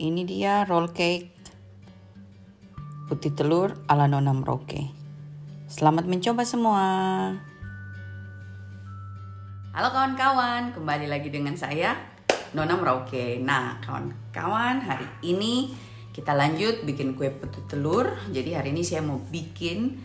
Ini dia roll cake putih telur ala Nona Merauke. Selamat mencoba semua. Halo kawan-kawan, kembali lagi dengan saya Nona Merauke. Nah kawan-kawan, hari ini kita lanjut bikin kue putih telur. Jadi hari ini saya mau bikin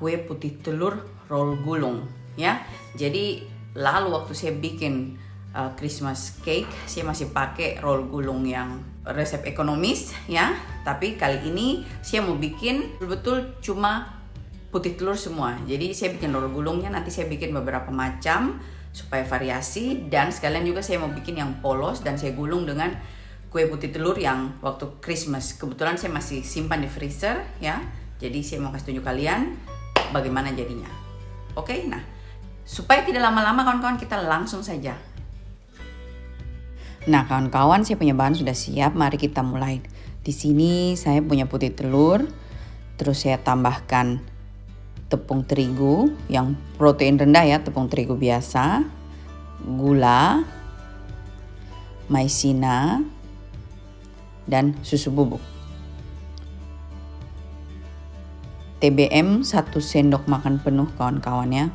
kue putih telur roll gulung ya. Jadi lalu waktu saya bikin Christmas cake, saya masih pakai roll gulung yang resep ekonomis ya. Tapi kali ini saya mau bikin betul-betul cuma putih telur semua. Jadi saya bikin roll gulungnya, nanti saya bikin beberapa macam supaya variasi, dan sekalian juga saya mau bikin yang polos dan saya gulung dengan kue putih telur yang waktu Christmas. Kebetulan saya masih simpan di freezer ya. Jadi saya mau kasih tunjuk kalian bagaimana jadinya. Oke, nah supaya tidak lama-lama kawan-kawan, kita langsung saja. Nah kawan-kawan, saya punya bahan sudah siap. Mari kita mulai. Di sini saya punya putih telur, terus saya tambahkan tepung terigu yang protein rendah ya, tepung terigu biasa, gula, maizena, dan susu bubuk. TBM 1 sendok makan penuh kawan-kawan ya.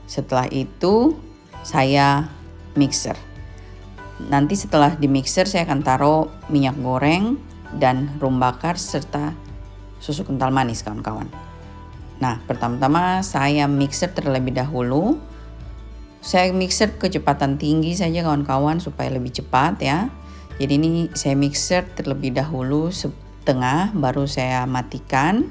Setelah itu saya mixer. Nanti setelah di mixer saya akan taruh minyak goreng dan rum bakar serta susu kental manis kawan-kawan. Nah pertama-tama saya mixer terlebih dahulu. Saya mixer kecepatan tinggi saja kawan-kawan supaya lebih cepat ya. Jadi ini saya mixer terlebih dahulu setengah, baru saya matikan.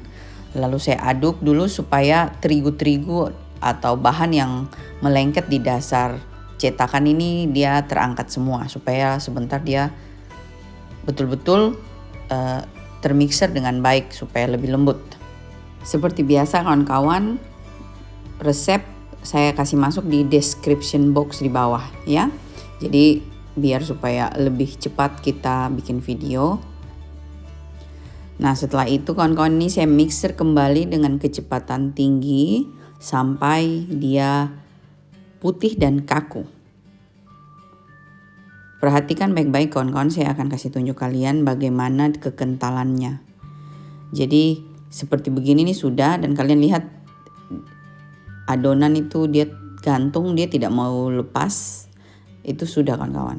Lalu saya aduk dulu supaya terigu-terigu atau bahan yang melengket di dasar cetakan ini dia terangkat semua, supaya sebentar dia betul-betul termixer dengan baik supaya lebih lembut. Seperti biasa kawan-kawan, resep saya kasih masuk di description box di bawah ya. Jadi biar supaya lebih cepat kita bikin video. Nah setelah itu kawan-kawan, ini saya mixer kembali dengan kecepatan tinggi sampai dia putih dan kaku. Perhatikan baik-baik kawan-kawan, saya akan kasih tunjuk kalian bagaimana kekentalannya. Jadi seperti begini nih sudah, dan kalian lihat adonan itu dia gantung, dia tidak mau lepas. Itu sudah kawan-kawan.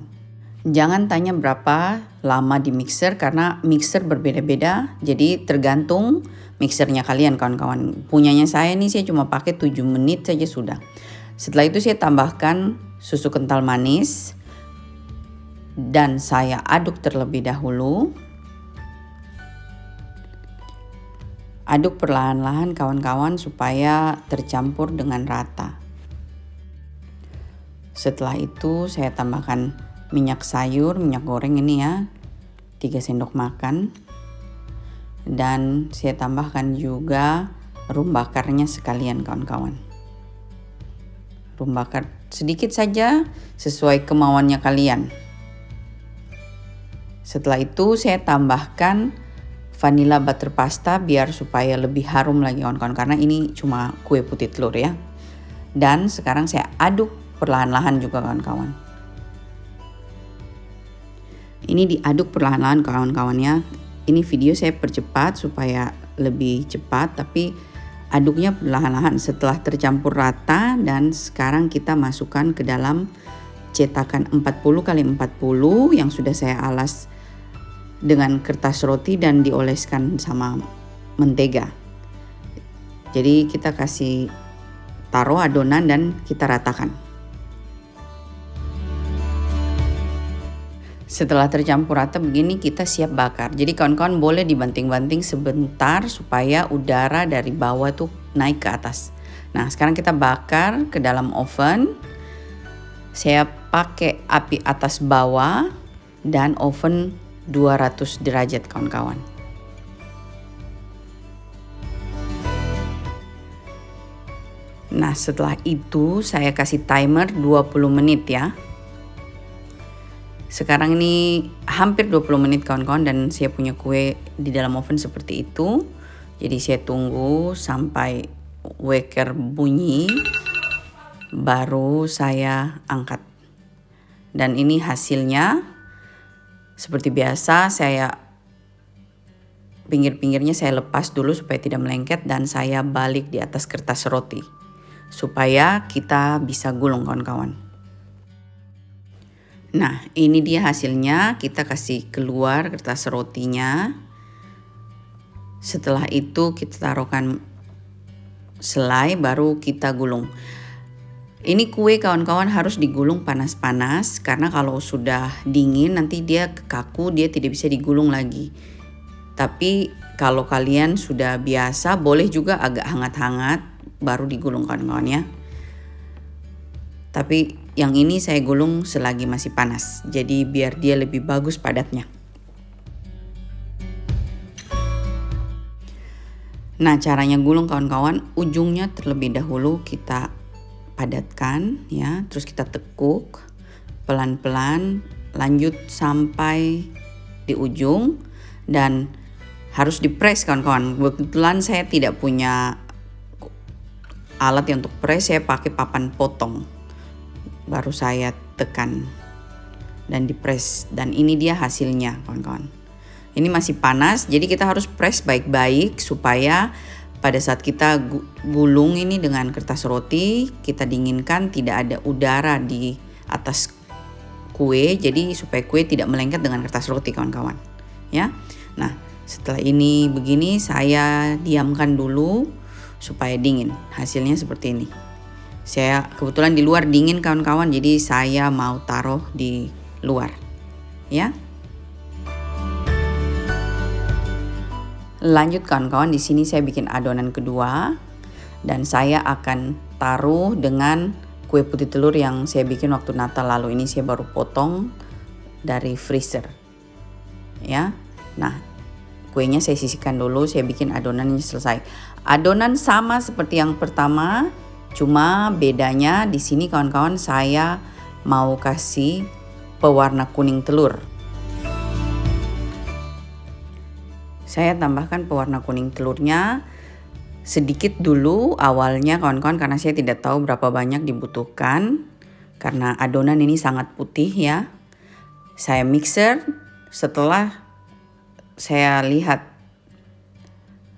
Jangan tanya berapa lama di mixer karena mixer berbeda-beda. Jadi tergantung mixernya kalian kawan-kawan. Punyanya saya nih, saya cuma pakai 7 menit saja sudah. Setelah itu saya tambahkan susu kental manis dan saya aduk terlebih dahulu. Aduk perlahan-lahan kawan-kawan supaya tercampur dengan rata. Setelah itu saya tambahkan minyak sayur, minyak goreng ini ya, 3 sendok makan. Dan saya tambahkan juga rum bakarnya sekalian kawan-kawan. Rum bakar sedikit saja sesuai kemauannya kalian. Setelah itu saya tambahkan vanilla butter pasta biar supaya lebih harum lagi kawan-kawan, karena ini cuma kue putih telur ya. Dan sekarang saya aduk perlahan-lahan juga kawan-kawan. Ini diaduk perlahan-lahan kawan-kawan ya. Ini video saya percepat supaya lebih cepat, tapi aduknya perlahan-lahan setelah tercampur rata. Dan sekarang kita masukkan ke dalam cetakan 40x40 yang sudah saya alas dengan kertas roti dan dioleskan sama mentega. Jadi kita kasih taruh adonan dan kita ratakan. Setelah tercampur rata begini, kita siap bakar. Jadi kawan-kawan boleh dibanting-banting sebentar supaya udara dari bawah tuh naik ke atas. Nah sekarang kita bakar ke dalam oven. Saya pakai api atas bawah dan oven 200 derajat kawan-kawan. Nah setelah itu saya kasih timer 20 menit ya. Sekarang ini hampir 20 menit kawan-kawan, dan saya punya kue di dalam oven seperti itu. Jadi saya tunggu sampai waker bunyi, baru saya angkat. Dan ini hasilnya. Seperti biasa saya pinggir-pinggirnya saya lepas dulu supaya tidak melengket dan saya balik di atas kertas roti supaya kita bisa gulung kawan-kawan. Nah, ini dia hasilnya. Kita kasih keluar kertas rotinya. Setelah itu kita taruhkan selai baru kita gulung. Ini kue kawan-kawan harus digulung panas-panas karena kalau sudah dingin nanti dia kaku, dia tidak bisa digulung lagi. Tapi kalau kalian sudah biasa boleh juga agak hangat-hangat baru digulung kawan-kawan ya. Tapi yang ini saya gulung selagi masih panas, jadi biar dia lebih bagus padatnya. Nah, caranya gulung kawan-kawan, ujungnya terlebih dahulu kita padatkan ya, terus kita tekuk pelan-pelan, lanjut sampai di ujung dan harus dipres kawan-kawan. Kebetulan saya tidak punya alat yang untuk press, saya pakai papan potong. Baru saya tekan dan dipres, dan ini dia hasilnya kawan-kawan. Ini masih panas, jadi kita harus press baik-baik supaya pada saat kita gulung ini dengan kertas roti, kita dinginkan tidak ada udara di atas kue, jadi supaya kue tidak melengket dengan kertas roti kawan-kawan ya. Nah, setelah ini begini saya diamkan dulu supaya dingin. Hasilnya seperti ini. Saya kebetulan di luar dingin kawan-kawan, jadi saya mau taruh di luar ya. Lanjut kawan-kawan, di sini saya bikin adonan kedua dan saya akan taruh dengan kue putih telur yang saya bikin waktu Natal lalu. Ini saya baru potong dari freezer ya. Nah, kuenya saya sisihkan dulu, saya bikin adonannya selesai. Adonan sama seperti yang pertama, cuma bedanya di sini kawan-kawan saya mau kasih pewarna kuning telur. Saya tambahkan pewarna kuning telurnya sedikit dulu awalnya kawan-kawan, karena saya tidak tahu berapa banyak dibutuhkan karena adonan ini sangat putih ya. Saya mixer, setelah saya lihat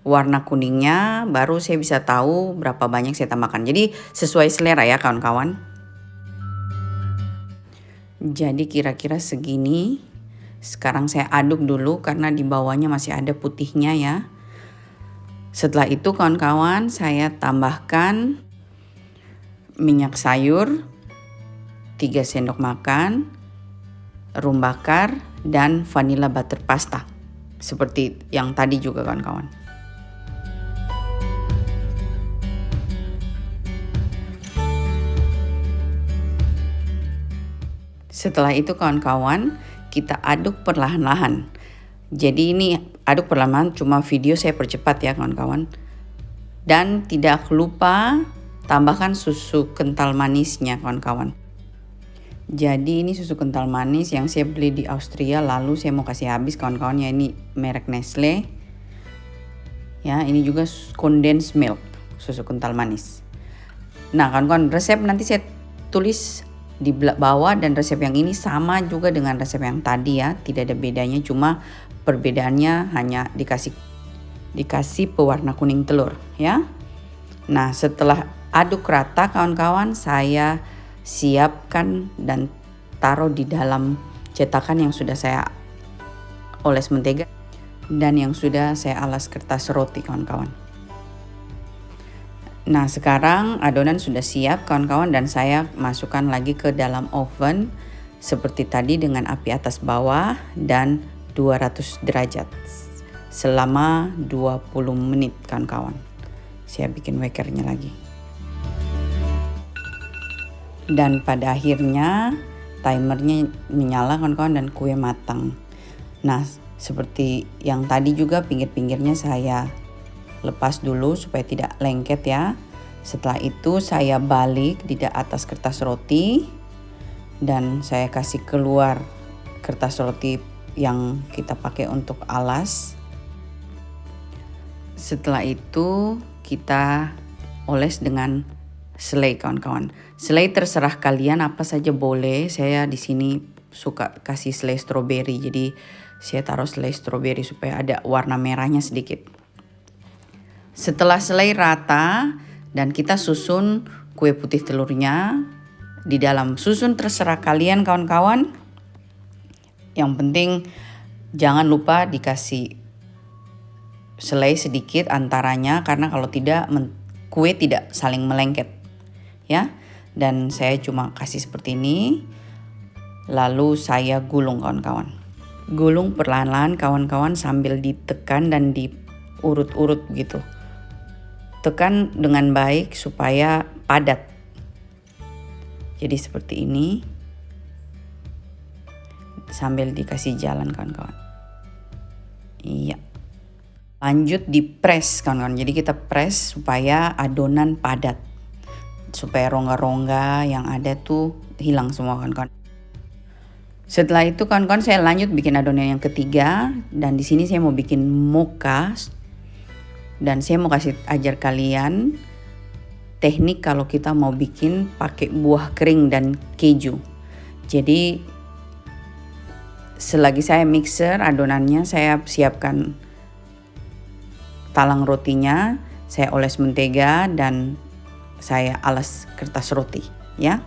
warna kuningnya baru saya bisa tahu berapa banyak saya tambahkan. Jadi sesuai selera ya kawan-kawan. Jadi kira-kira segini. Sekarang saya aduk dulu karena di bawahnya masih ada putihnya ya. Setelah itu kawan-kawan saya tambahkan minyak sayur 3 sendok makan, rum bakar dan vanilla butter pasta. Seperti yang tadi juga kawan-kawan. Setelah itu kawan-kawan kita aduk perlahan-lahan. Jadi ini aduk perlahan-lahan, cuma video saya percepat ya kawan-kawan. Dan tidak lupa tambahkan susu kental manisnya kawan-kawan. Jadi ini susu kental manis yang saya beli di Austria, lalu saya mau kasih habis kawan-kawan ya. Ini merek Nestle. Ya, ini juga condensed milk, susu kental manis. Nah kawan-kawan, resep nanti saya tulis di bawah, dan resep yang ini sama juga dengan resep yang tadi ya, tidak ada bedanya, cuma perbedaannya hanya dikasih pewarna kuning telur ya. Nah, setelah aduk rata kawan-kawan, saya siapkan dan taruh di dalam cetakan yang sudah saya oles mentega dan yang sudah saya alas kertas roti kawan-kawan. Nah, sekarang adonan sudah siap kawan-kawan, dan saya masukkan lagi ke dalam oven seperti tadi dengan api atas bawah dan 200 derajat selama 20 menit kawan-kawan. Saya bikin wakernya lagi. Dan pada akhirnya timernya menyala kawan-kawan dan kue matang. Nah, seperti yang tadi juga pinggir-pinggirnya saya lepas dulu supaya tidak lengket ya. Setelah itu saya balik di atas kertas roti dan saya kasih keluar kertas roti yang kita pakai untuk alas. Setelah itu kita oles dengan selai kawan-kawan. Selai terserah kalian apa saja boleh. Saya di sini suka kasih selai stroberi. Jadi saya taruh selai stroberi supaya ada warna merahnya sedikit. Setelah selai rata dan kita susun kue putih telurnya di dalam. Susun terserah kalian kawan-kawan. Yang penting jangan lupa dikasih selai sedikit antaranya, karena kalau tidak kue tidak saling melengket ya. Dan saya cuma kasih seperti ini, lalu saya gulung kawan-kawan. Gulung perlahan-lahan kawan-kawan sambil ditekan dan diurut-urut gitu. Tekan dengan baik supaya padat. Jadi seperti ini, sambil dikasih jalan kawan-kawan. Iya. Lanjut di press kawan-kawan. Jadi kita press supaya adonan padat, supaya rongga-rongga yang ada tuh hilang semua kawan-kawan. Setelah itu kawan-kawan saya lanjut bikin adonan yang ketiga, dan di sini saya mau bikin mocha, dan saya mau kasih ajar kalian teknik kalau kita mau bikin pakai buah kering dan keju. Jadi selagi saya mixer adonannya, saya siapkan talang rotinya, saya oles mentega dan saya alas kertas roti ya.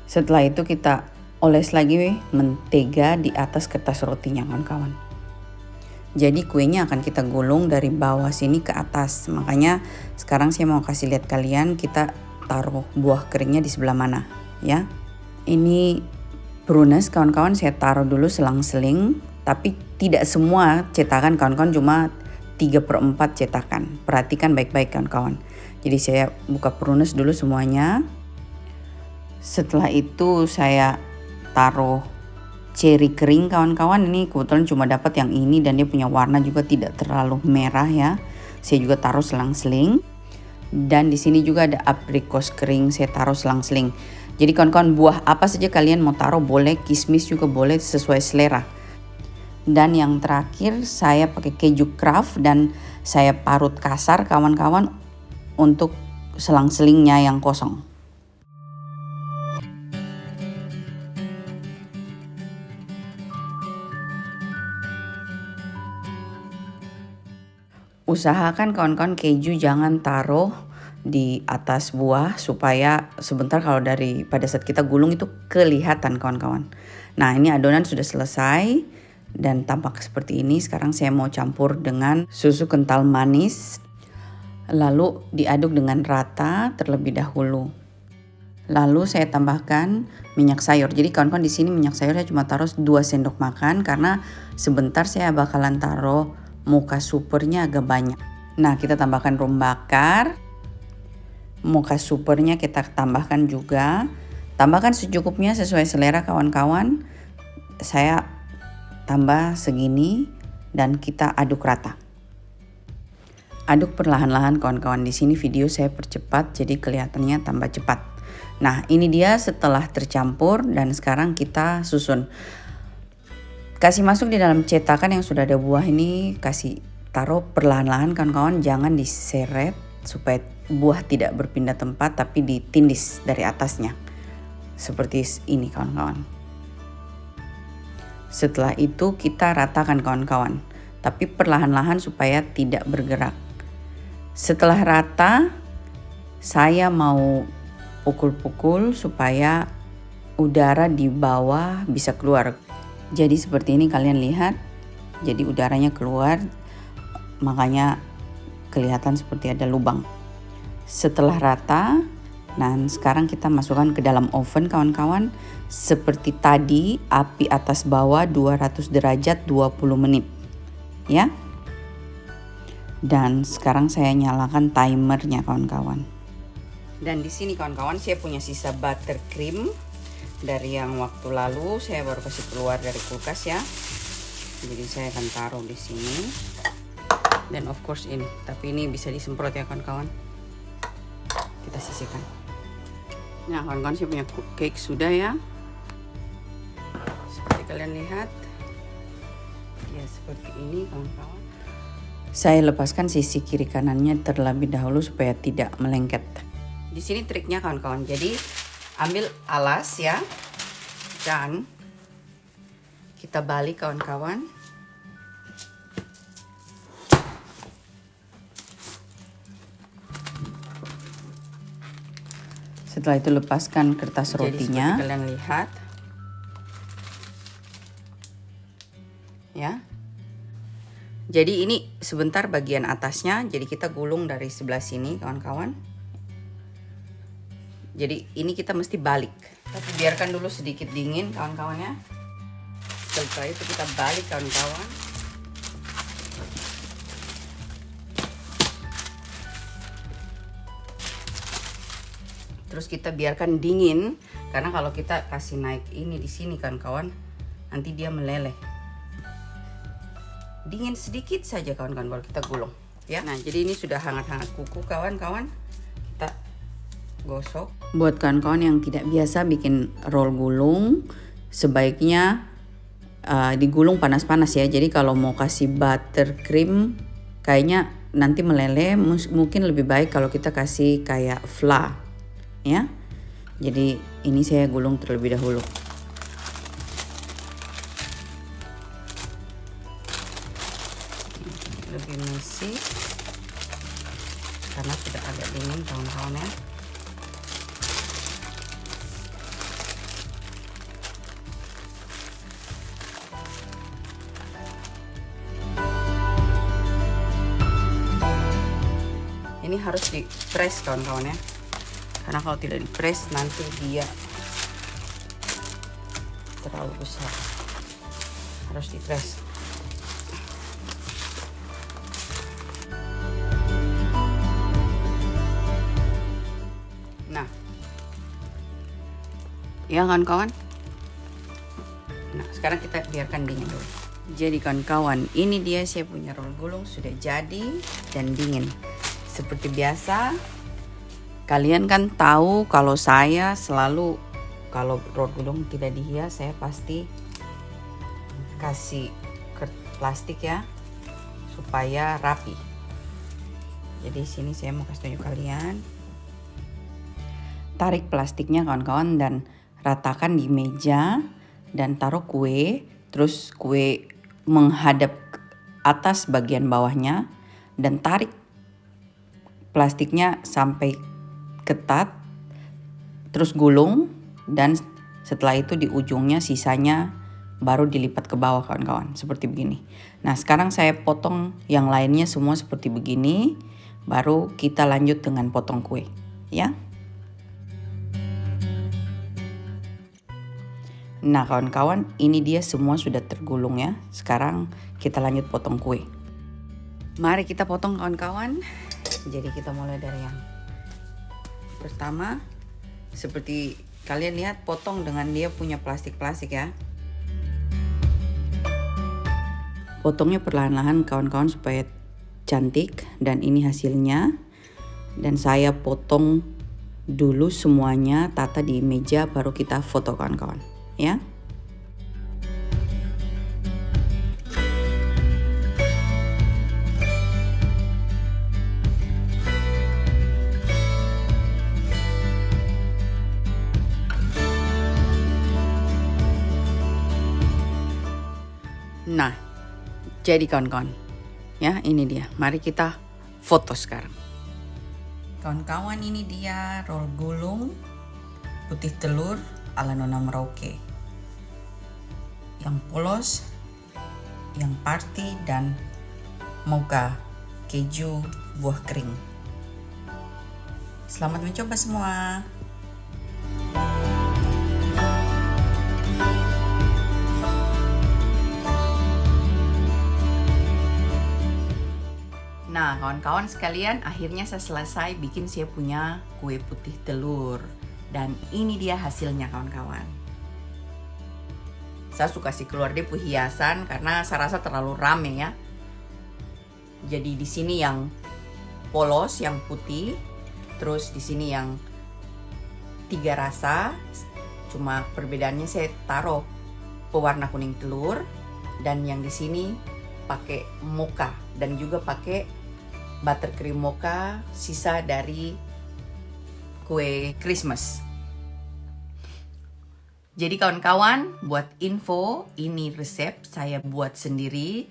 Setelah itu kita oles lagi mentega di atas kertas rotinya kawan-kawan. Jadi kuenya akan kita gulung dari bawah sini ke atas. Makanya sekarang saya mau kasih lihat kalian kita taruh buah keringnya di sebelah mana ya. Ini prunes kawan-kawan saya taruh dulu selang-seling, tapi tidak semua cetakan kawan-kawan, cuma 3/4 cetakan. Perhatikan baik-baik kawan-kawan. Jadi saya buka prunes dulu semuanya. Setelah itu saya taruh cherry kering kawan-kawan. Ini kebetulan cuma dapat yang ini dan dia punya warna juga tidak terlalu merah ya. Saya juga taruh selang-seling. Dan di sini juga ada aprikos kering, saya taruh selang-seling. Jadi kawan-kawan buah apa saja kalian mau taruh boleh, kismis juga boleh sesuai selera. Dan yang terakhir saya pakai keju Kraft dan saya parut kasar kawan-kawan untuk selang-selingnya yang kosong. Usahakan kawan-kawan keju jangan taruh di atas buah supaya sebentar kalau pada saat kita gulung itu kelihatan kawan-kawan. Nah ini adonan sudah selesai dan tampak seperti ini. Sekarang saya mau campur dengan susu kental manis, lalu diaduk dengan rata terlebih dahulu. Lalu saya tambahkan minyak sayur. Jadi kawan-kawan di sini minyak sayur saya cuma taruh 2 sendok makan karena sebentar saya bakalan taruh mocha supernya agak banyak. Nah kita tambahkan rum bakar. Mocha supernya kita tambahkan juga. Tambahkan secukupnya sesuai selera kawan-kawan. Saya tambah segini dan kita aduk rata. Aduk perlahan-lahan kawan-kawan. Di sini video saya percepat jadi kelihatannya tambah cepat. Nah ini dia setelah tercampur dan sekarang kita susun. Kasih masuk di dalam cetakan yang sudah ada buah ini, kasih taruh perlahan-lahan kawan-kawan, jangan diseret supaya buah tidak berpindah tempat tapi ditindis dari atasnya. Seperti ini kawan-kawan. Setelah itu kita ratakan kawan-kawan, tapi perlahan-lahan supaya tidak bergerak. Setelah rata, saya mau pukul-pukul supaya udara di bawah bisa keluar. Jadi seperti ini kalian lihat, jadi udaranya keluar, makanya kelihatan seperti ada lubang. Setelah rata, dan sekarang kita masukkan ke dalam oven kawan-kawan. Seperti tadi, api atas bawah 200 derajat 20 menit. Ya. Dan sekarang saya nyalakan timernya kawan-kawan. Dan di sini kawan-kawan saya punya sisa buttercream dari yang waktu lalu, saya baru kasih keluar dari kulkas ya. Jadi saya akan taruh di sini. Dan of course ini, tapi ini bisa disemprot ya kawan-kawan. Kita sisihkan. Nah kawan-kawan saya punya cake sudah ya. Seperti kalian lihat. Ya seperti ini kawan-kawan. Saya lepaskan sisi kiri kanannya terlebih dahulu supaya tidak melengket. Di sini triknya kawan-kawan. Jadi ambil alas ya, Dan kita balik kawan-kawan. Setelah itu lepaskan kertas rotinya. Jadi kalian lihat. Ya. Jadi ini sebentar bagian atasnya, jadi kita gulung dari sebelah sini kawan-kawan. Jadi ini kita mesti balik. Tapi biarkan dulu sedikit dingin kawan-kawan ya. Setelah itu kita balik kawan-kawan. Terus kita biarkan dingin, karena kalau kita kasih naik ini di sini kawan-kawan, nanti dia meleleh. Dingin sedikit saja kawan-kawan baru kita gulung ya. Nah, jadi ini sudah hangat-hangat kuku kawan-kawan. Kita gosok. Buat kawan-kawan yang tidak biasa bikin roll gulung, sebaiknya digulung panas-panas ya. Jadi kalau mau kasih buttercream kayaknya nanti meleleh, mungkin lebih baik kalau kita kasih kayak fla ya. Jadi ini saya gulung terlebih dahulu. Lebih messy karena sudah agak dingin kawan-kawan ya. Ini harus di press kawan-kawan ya, karena kalau tidak di press nanti dia terlalu besar. Harus di press. Nah, ya kawan-kawan. Nah, sekarang kita biarkan dingin dulu. Jadi kawan-kawan, ini dia saya punya roll gulung sudah jadi dan dingin. Seperti biasa, kalian kan tahu kalau saya selalu kalau roll gulung tidak dihias, saya pasti kasih plastik ya supaya rapi. Jadi sini saya mau kasih tunjuk kalian. Tarik plastiknya kawan-kawan dan ratakan di meja dan taruh kue, terus kue menghadap ke atas bagian bawahnya dan tarik plastiknya sampai ketat, terus gulung, dan setelah itu di ujungnya sisanya baru dilipat ke bawah kawan-kawan, seperti begini. Nah, sekarang saya potong yang lainnya semua seperti begini, baru kita lanjut dengan potong kue ya. Nah kawan-kawan, ini dia semua sudah tergulung ya. Sekarang kita lanjut potong kue. Mari kita potong kawan-kawan. Jadi kita mulai dari yang pertama. Seperti kalian lihat, potong dengan dia punya plastik-plastik ya. Potongnya perlahan-lahan kawan-kawan supaya cantik. Dan ini hasilnya. Dan saya potong dulu semuanya, tata di meja, baru kita foto kawan-kawan ya. Nah, jadi kawan-kawan, ya ini dia. Mari kita foto sekarang. Kawan-kawan, ini dia roll gulung putih telur ala Nona Merauke. Yang polos, yang party, dan mocha keju buah kering. Selamat mencoba semua. Nah kawan-kawan sekalian, akhirnya saya selesai bikin saya punya kue putih telur. Dan ini dia hasilnya kawan-kawan. Saya suka sih keluar dia hiasan karena saya rasa terlalu rame ya. Jadi di sini yang polos, yang putih. Terus di sini yang 3 rasa. Cuma perbedaannya saya taruh pewarna kuning telur. Dan yang di sini pakai mocha. Dan juga pakai buttercream mocha, sisa dari kue Christmas. Jadi kawan-kawan, buat info, ini resep saya buat sendiri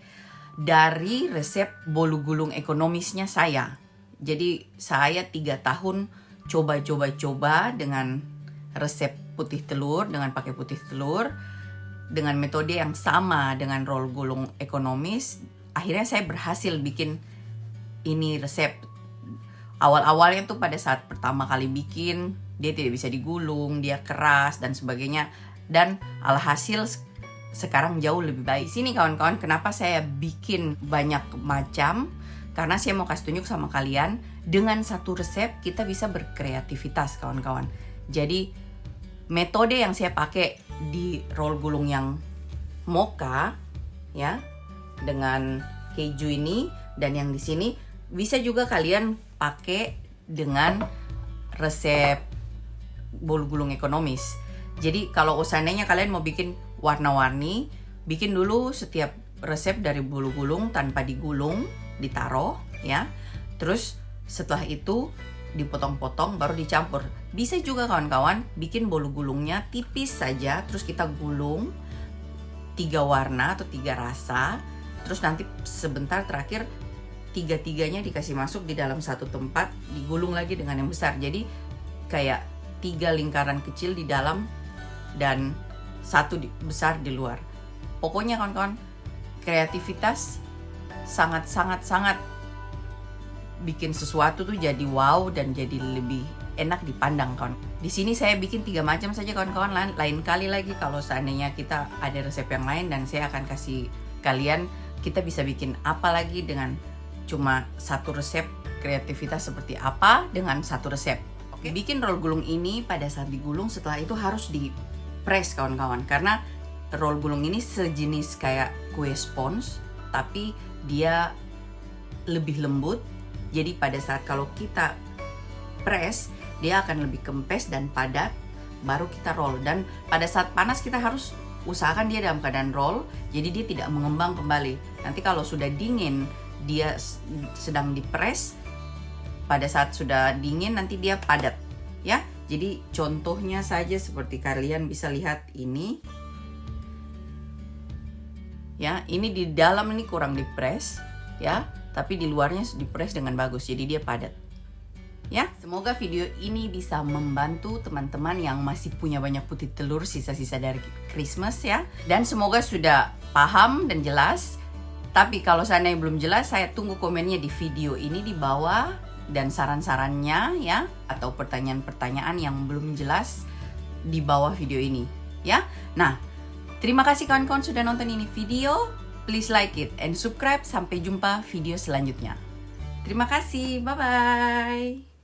dari resep bolu gulung ekonomisnya saya. Jadi saya 3 tahun coba dengan resep putih telur, dengan pakai putih telur, dengan metode yang sama dengan roll gulung ekonomis. Akhirnya saya berhasil bikin ini resep. Awal-awalnya tuh pada saat pertama kali bikin, dia tidak bisa digulung, dia keras dan sebagainya. Dan alhasil sekarang jauh lebih baik. Sini kawan-kawan, kenapa saya bikin banyak macam? Karena saya mau kasih tunjuk sama kalian, dengan satu resep kita bisa berkreativitas kawan-kawan. Jadi metode yang saya pakai di roll gulung yang mocha ya, dengan keju ini dan yang di sini bisa juga kalian pakai dengan resep bolu gulung ekonomis. Jadi kalau seandainya kalian mau bikin warna-warni, bikin dulu setiap resep dari bolu gulung tanpa digulung, ditaruh ya. Terus setelah itu dipotong-potong baru dicampur. Bisa juga kawan-kawan bikin bolu gulungnya tipis saja, terus kita gulung 3 warna atau 3 rasa, terus nanti sebentar terakhir tiga-tiganya dikasih masuk di dalam satu tempat, digulung lagi dengan yang besar. Jadi kayak 3 lingkaran kecil di dalam dan 1 besar di luar. Pokoknya kawan-kawan, kreativitas sangat bikin sesuatu tuh jadi wow dan jadi lebih enak dipandang kawan. Di sini saya bikin 3 macam saja kawan-kawan. Lain kali lagi kalau seandainya kita ada resep yang lain dan saya akan kasih kalian kita bisa bikin apa lagi dengan cuma 1 resep. Kreativitas seperti apa dengan 1 resep. Oke. Bikin roll gulung ini pada saat digulung, setelah itu harus di press kawan-kawan, karena roll gulung ini sejenis kayak kue spons tapi dia lebih lembut. Jadi pada saat kalau kita press, dia akan lebih kempes dan padat, baru kita roll. Dan pada saat panas kita harus usahakan dia dalam keadaan roll, jadi dia tidak mengembang kembali. Nanti kalau sudah dingin, dia sedang dipres, pada saat sudah dingin nanti dia padat ya. Jadi contohnya saja seperti kalian bisa lihat ini ya, ini di dalam ini kurang dipres ya, tapi di luarnya dipres dengan bagus, jadi dia padat ya. Semoga video ini bisa membantu teman-teman yang masih punya banyak putih telur sisa-sisa dari Christmas ya, dan semoga sudah paham dan jelas. Tapi kalau seandainya belum jelas, saya tunggu komennya di video ini di bawah dan saran-sarannya ya, atau pertanyaan-pertanyaan yang belum jelas di bawah video ini ya. Nah, terima kasih kawan-kawan sudah nonton ini video. Please like it and subscribe. Sampai jumpa video selanjutnya. Terima kasih. Bye-bye.